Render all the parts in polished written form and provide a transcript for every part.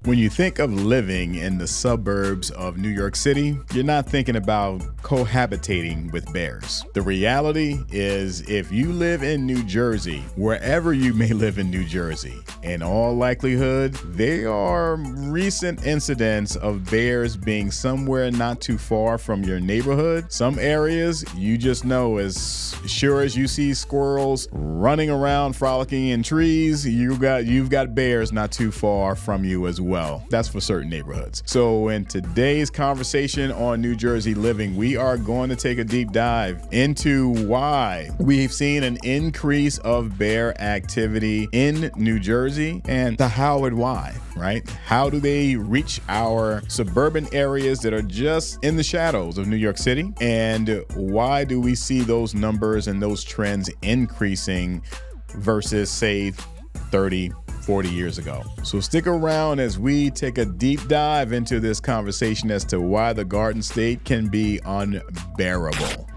When you think of living in the suburbs of New York City, you're not thinking about cohabitating with bears. The reality is, if you live in New Jersey, wherever you may live in New Jersey, in all likelihood, there are recent incidents of bears being somewhere not too far from your neighborhood. Some areas, you just know, as sure as you see squirrels running around frolicking in trees, you've got bears not too far from you as well. That's for certain neighborhoods. So in today's conversation on New Jersey Living, we are going to take a deep dive into why we've seen an increase of bear activity in New Jersey and the how and why, right? How do they reach our suburban areas that are just in the shadows of New York City? And why do we see those numbers and those trends increasing versus, say, 30, 40 years ago? So stick around as we take a deep dive into this conversation as to why the Garden State can be unbearable.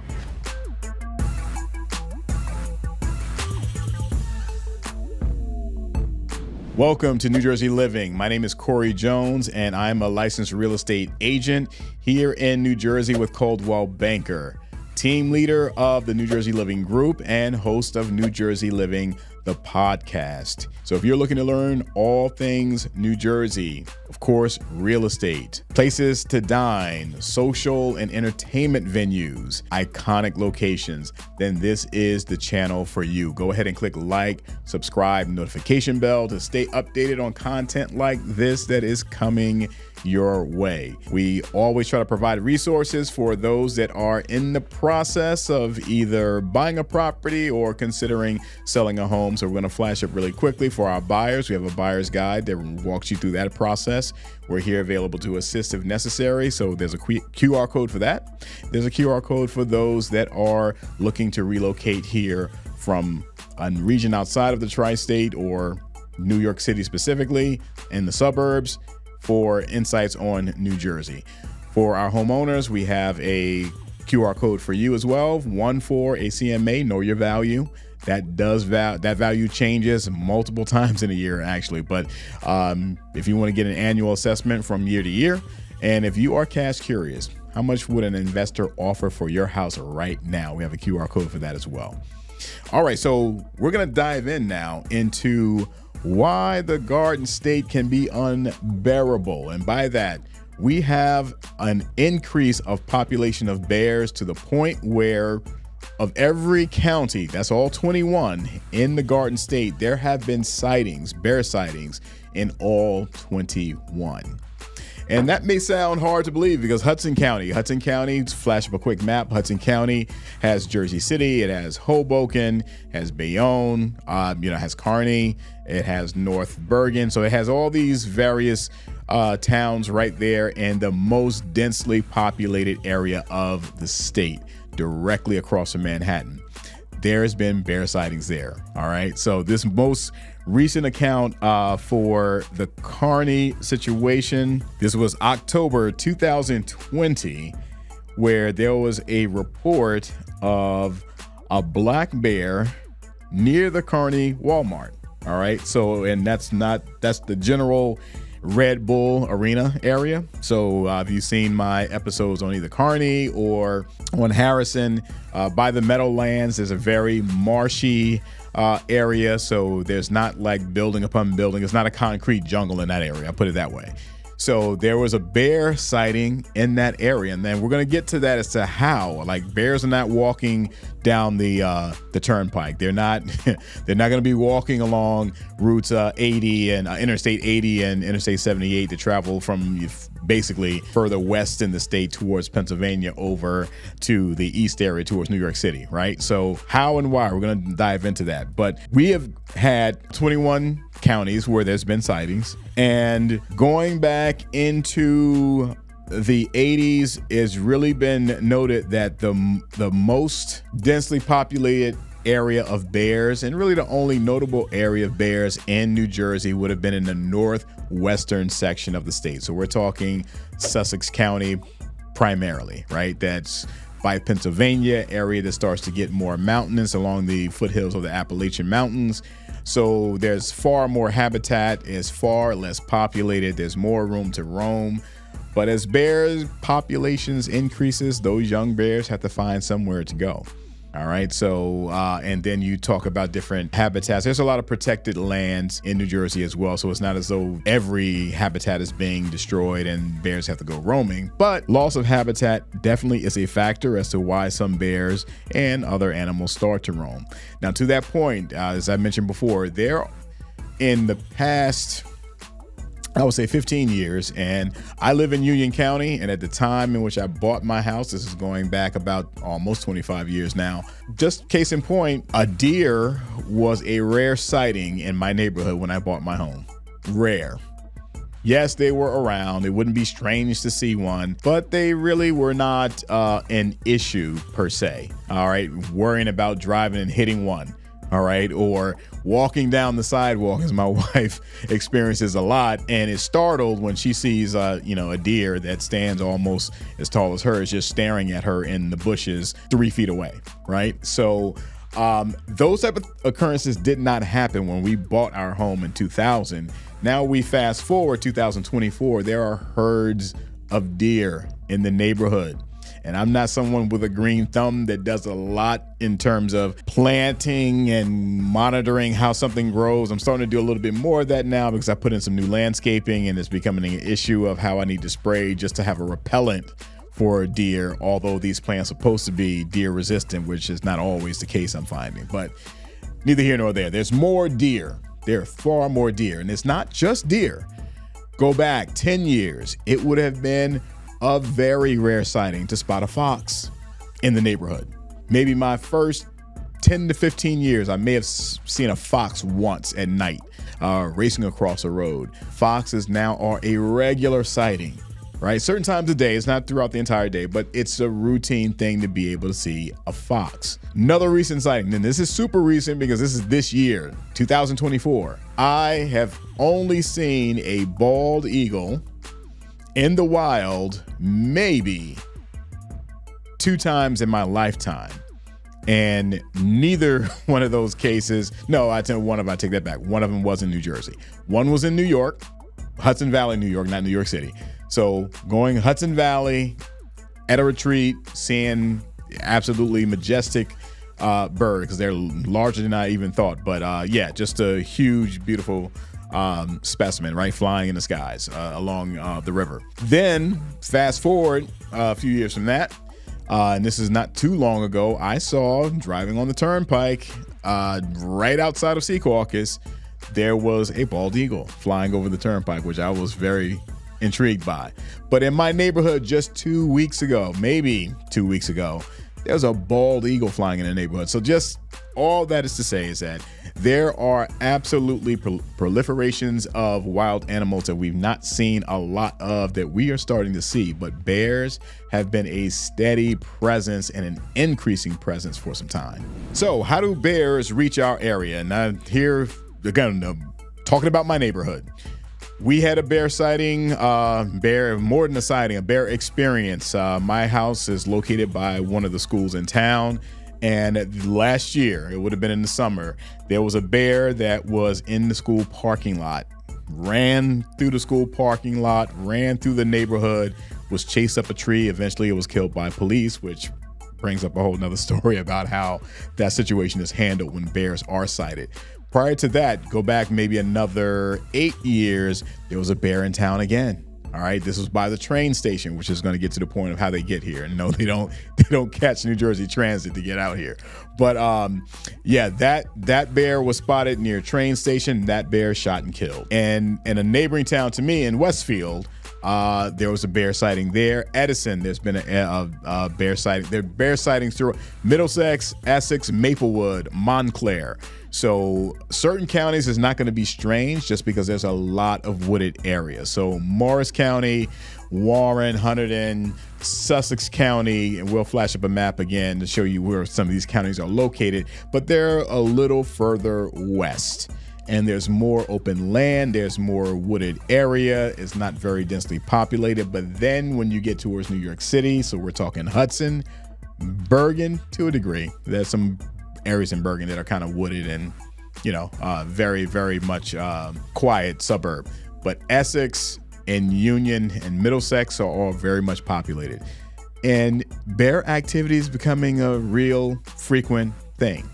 Welcome to New Jersey Living. My name is Corey Jones, and I'm a licensed real estate agent here in New Jersey with Coldwell Banker, team leader of the New Jersey Living Group and host of New Jersey Living, the podcast. So if you're looking to learn all things New Jersey, of course, real estate, places to dine, social and entertainment venues, iconic locations, then this is the channel for you. Go ahead and click like, subscribe, notification bell to stay updated on content like this that is coming your way. We always try to provide resources for those that are in the process of either buying a property or considering selling a home. So we're going to flash up really quickly for our buyers. We have a buyer's guide that walks you through that process. We're here available to assist if necessary. So there's a QR code for that. There's a QR code for those that are looking to relocate here from a region outside of the tri-state or New York City specifically in the suburbs, for insights on New Jersey. For our homeowners, we have a QR code for you as well. One for a CMA, know your value. That value changes multiple times in a year, actually. But if you want to get an annual assessment from year to year, and if you are cash curious, how much would an investor offer for your house right now? We have a QR code for that as well. All right, so we're going to dive in now into why the Garden State can be unbearable. And by that, we have an increase of population of bears to the point where of every county, that's all 21 in the Garden State, there have been sightings, bear sightings in all 21. And that may sound hard to believe because Hudson County, flash up a quick map. Hudson County has Jersey City, it has Hoboken, has Bayonne, has Kearny, it has North Bergen. So it has all these various towns right there in the most densely populated area of the state, directly across from Manhattan. There's been bear sightings there. All right. So this most recent account for the Kearny situation, this was October 2020, where there was a report of a black bear near the Kearny Walmart. All right. So, and that's the general Red Bull Arena area. So if you've seen my episodes on either Kearny or on Harrison, by the Meadowlands, there's a very marshy area. So there's not like building upon building. It's not a concrete jungle in that area. I'll put it that way. So there was a bear sighting in that area. And then we're going to get to that as to how, like, bears are not walking down the turnpike. They're not going to be walking along routes 80 and Interstate 80 and Interstate 78 to travel from basically further west in the state towards Pennsylvania over to the east area towards New York City, right? So how and why, we're going to dive into that. But we have had 21 counties where there's been sightings, and going back into the 80s, it's really been noted that the most densely populated area of bears, and really the only notable area of bears in New Jersey, would have been in the northwestern section of the state. So we're talking Sussex County primarily, right? That's by Pennsylvania, area that starts to get more mountainous along the foothills of the Appalachian Mountains. So there's far more habitat, it's far less populated, there's more room to roam. But as bears populations increases, those young bears have to find somewhere to go. All right. So and then you talk about different habitats. There's a lot of protected lands in New Jersey as well. So it's not as though every habitat is being destroyed and bears have to go roaming. But loss of habitat definitely is a factor as to why some bears and other animals start to roam. Now, to that point, as I mentioned before, there in the past, I would say 15 years, and I live in Union County, and at the time in which I bought my house, this is going back about almost 25 years now, just case in point, a deer was a rare sighting in my neighborhood when I bought my home. Rare. Yes, they were around. It wouldn't be strange to see one, but they really were not an issue per se. All right, worrying about driving and hitting one. All right, or walking down the sidewalk, as my wife experiences a lot, and is startled when she sees, a deer that stands almost as tall as her is just staring at her in the bushes 3 feet away. Right. So those type of occurrences did not happen when we bought our home in 2000. Now we fast forward 2024. There are herds of deer in the neighborhood. And I'm not someone with a green thumb that does a lot in terms of planting and monitoring how something grows. I'm starting to do a little bit more of that now because I put in some new landscaping, and it's becoming an issue of how I need to spray just to have a repellent for deer, although these plants are supposed to be deer resistant, which is not always the case, I'm finding. But neither here nor there. There's more deer. There are far more deer. And it's not just deer. Go back 10 years. It would have been a very rare sighting to spot a fox in the neighborhood. Maybe my first 10 to 15 years, I may have seen a fox once at night racing across a road. Foxes now are a regular sighting, right? Certain times of day, it's not throughout the entire day, but it's a routine thing to be able to see a fox. Another recent sighting, and this is super recent because this is this year, 2024. I have only seen a bald eagle in the wild maybe 2 times in my lifetime. And neither one of those cases, no, I take that back. One of them was in New Jersey. One was in New York, Hudson Valley, New York, not New York City. So going Hudson Valley at a retreat, seeing absolutely majestic bird, because they're larger than I even thought. But just a huge, beautiful specimen, right? Flying in the skies along the river. Then fast forward a few years from that, and this is not too long ago, I saw driving on the turnpike right outside of Secaucus, there was a bald eagle flying over the turnpike, which I was very intrigued by. But in my neighborhood just 2 weeks ago, maybe 2 weeks ago, there's a bald eagle flying in the neighborhood. So just all that is to say is that there are absolutely proliferations of wild animals that we've not seen a lot of that we are starting to see. But bears have been a steady presence and an increasing presence for some time. So how do bears reach our area? Now here, again, talking about my neighborhood. We had a bear sighting, more than a sighting, a bear experience. My house is located by one of the schools in town. And last year, it would have been in the summer, there was a bear that was in the school parking lot, ran through the school parking lot, ran through the neighborhood, was chased up a tree. Eventually, it was killed by police, which brings up a whole nother story about how that situation is handled when bears are sighted. Prior to that, go back maybe another 8 years, there was a bear in town again. All right, this was by the train station, which is going to get to the point of how they get here. And no, they don't catch New Jersey Transit to get out here. But that bear was spotted near a train station. That bear shot and killed. And in a neighboring town to me in Westfield, there was a bear sighting there. Edison, there's been a bear sighting. There are bear sightings through Middlesex, Essex, Maplewood, Montclair. So certain counties is not going to be strange just because there's a lot of wooded areas. So Morris County, Warren, Hunterdon, Sussex County, and we'll flash up a map again to show you where some of these counties are located, but they're a little further west. And there's more open land, there's more wooded area, it's not very densely populated. But then when you get towards New York City, so we're talking Hudson, Bergen to a degree. There's some areas in Bergen that are kind of wooded and, very, very much quiet suburb. But Essex and Union and Middlesex are all very much populated. And bear activity is becoming a real frequent thing.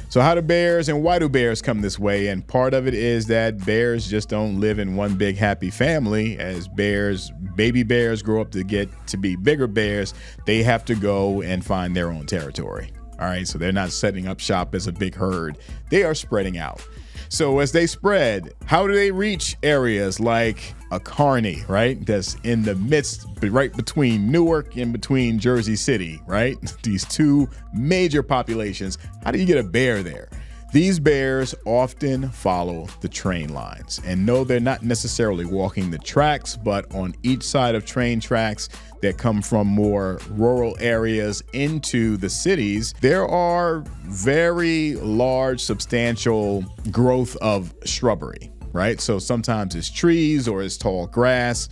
So how do bears and why do bears come this way? And part of it is that bears just don't live in one big happy family. As baby bears grow up to get to be bigger bears, they have to go and find their own territory. All right, so they're not setting up shop as a big herd. They are spreading out. So as they spread, how do they reach areas like a Kearney, right? That's in the midst, right between Newark and between Jersey City, right? These two major populations. How do you get a bear there? These bears often follow the train lines. And no, they're not necessarily walking the tracks, but on each side of train tracks that come from more rural areas into the cities, there are very large, substantial growth of shrubbery, right? So sometimes it's trees or it's tall grass.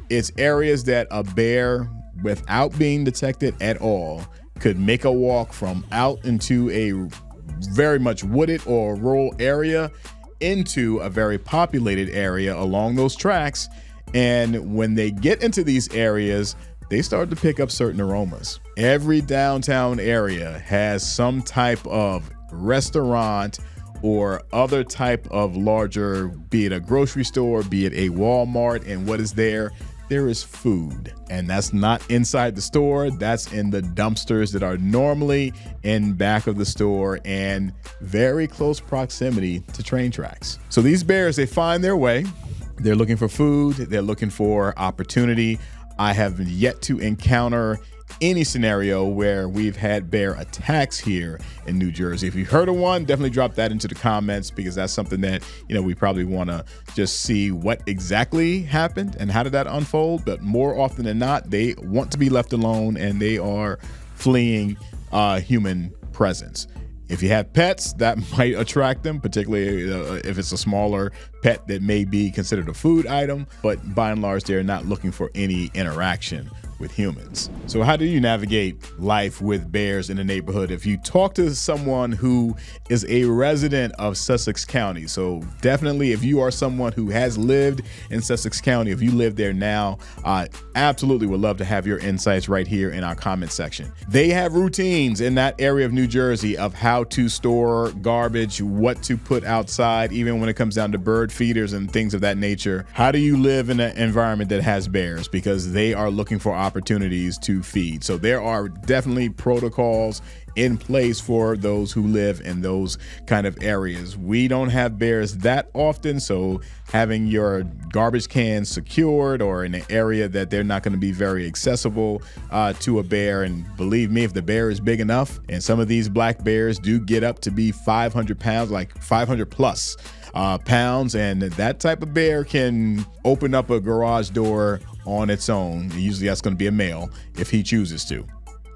It's areas that a bear, without being detected at all, could make a walk from out into a very much wooded or rural area into a very populated area along those tracks. And when they get into these areas, they start to pick up certain aromas. Every downtown area has some type of restaurant or other type of larger, be it a grocery store, be it a Walmart, and what is there? There is food, and that's not inside the store. That's in the dumpsters that are normally in back of the store and very close proximity to train tracks. So these bears, they find their way. They're looking for food. They're looking for opportunity. I have yet to encounter any scenario where we've had bear attacks here in New Jersey. If you've heard of one, definitely drop that into the comments, because that's something that, we probably want to just see what exactly happened and how did that unfold. But more often than not, they want to be left alone and they are fleeing human presence. If you have pets, that might attract them, particularly if it's a smaller pet that may be considered a food item. But by and large, they're not looking for any interaction with humans. So how do you navigate life with bears in the neighborhood? If you talk to someone who is a resident of Sussex County, so definitely if you are someone who has lived in Sussex County, if you live there now, I absolutely would love to have your insights right here in our comment section. They have routines in that area of New Jersey of how to store garbage, what to put outside, even when it comes down to bird feeders and things of that nature. How do you live in an environment that has bears? Because they are looking for opportunities to feed. So there are definitely protocols in place for those who live in those kind of areas. We don't have bears that often, so having your garbage cans secured or in an area that they're not going to be very accessible to a bear. And believe me, if the bear is big enough, and some of these black bears do get up to be 500 pounds, like 500 plus pounds, and that type of bear can open up a garage door on its own. Usually that's going to be a male if he chooses to.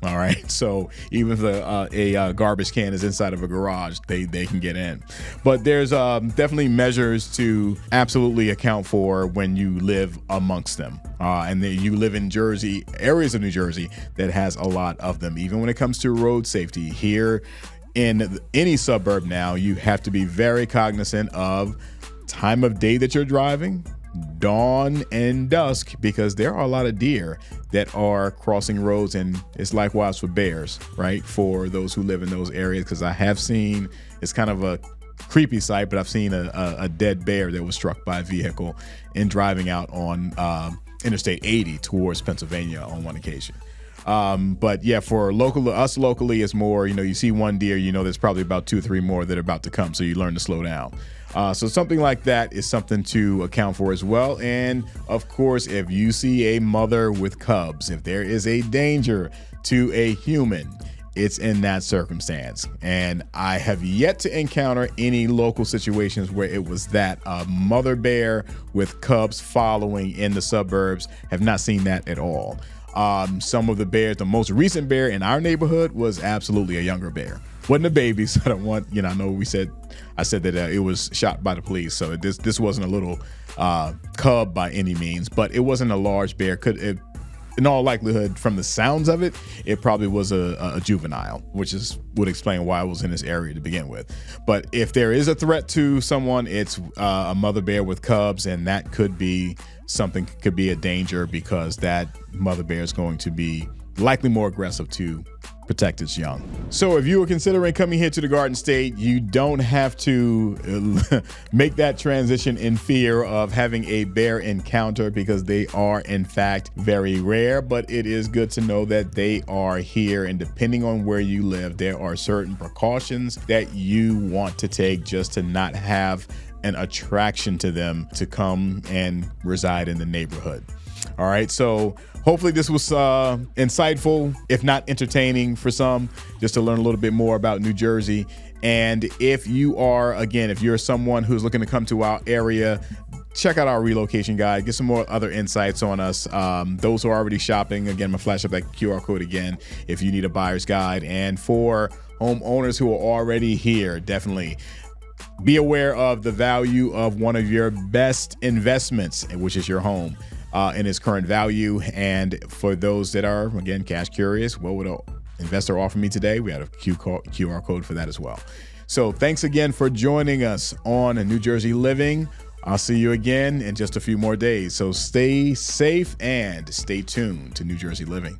All right. So even if a garbage can is inside of a garage, they can get in. But there's definitely measures to absolutely account for when you live amongst them. And then you live in Jersey, areas of New Jersey that has a lot of them. Even when it comes to road safety here in any suburb now, you have to be very cognizant of time of day that you're driving, dawn and dusk, because there are a lot of deer that are crossing roads, and it's likewise for bears, right? For those who live in those areas, because I have seen, it's kind of a creepy sight, but I've seen a dead bear that was struck by a vehicle in driving out on Interstate 80 towards Pennsylvania on one occasion. But yeah, for us locally, it's more, you see one deer, there's probably about 2 or 3 more that are about to come. So you learn to slow down. So something like that is something to account for as well. And of course, if you see a mother with cubs, if there is a danger to a human, it's in that circumstance. And I have yet to encounter any local situations where it was that mother bear with cubs following in the suburbs. Have not seen that at all. Some of the bears, the most recent bear in our neighborhood was absolutely a younger bear. Wasn't a baby, so I don't want, I know I said that it was shot by the police, so this wasn't a little cub by any means, but it wasn't a large bear. in all likelihood, from the sounds of it, it probably was a juvenile, which would explain why it was in this area to begin with. But if there is a threat to someone, it's a mother bear with cubs, and that could be something, could be a danger, because that mother bear is going to be likely more aggressive to protect its young. So if you were considering coming here to the Garden State, you don't have to make that transition in fear of having a bear encounter, because they are in fact very rare. But it is good to know that they are here, and depending on where you live, there are certain precautions that you want to take just to not have an attraction to them to come and reside in the neighborhood. All right, so hopefully this was insightful, if not entertaining for some, just to learn a little bit more about New Jersey. And if you are, again, if you're someone who's looking to come to our area, check out our relocation guide, get some more other insights on us. Those who are already shopping, again, I'm gonna flash up that QR code again if you need a buyer's guide. And for homeowners who are already here, definitely be aware of the value of one of your best investments, which is your home, in its current value. And for those that are, again, cash curious, what would an investor offer me today? We had a QR code for that as well. So thanks again for joining us on New Jersey Living. I'll see you again in just a few more days. So stay safe and stay tuned to New Jersey Living.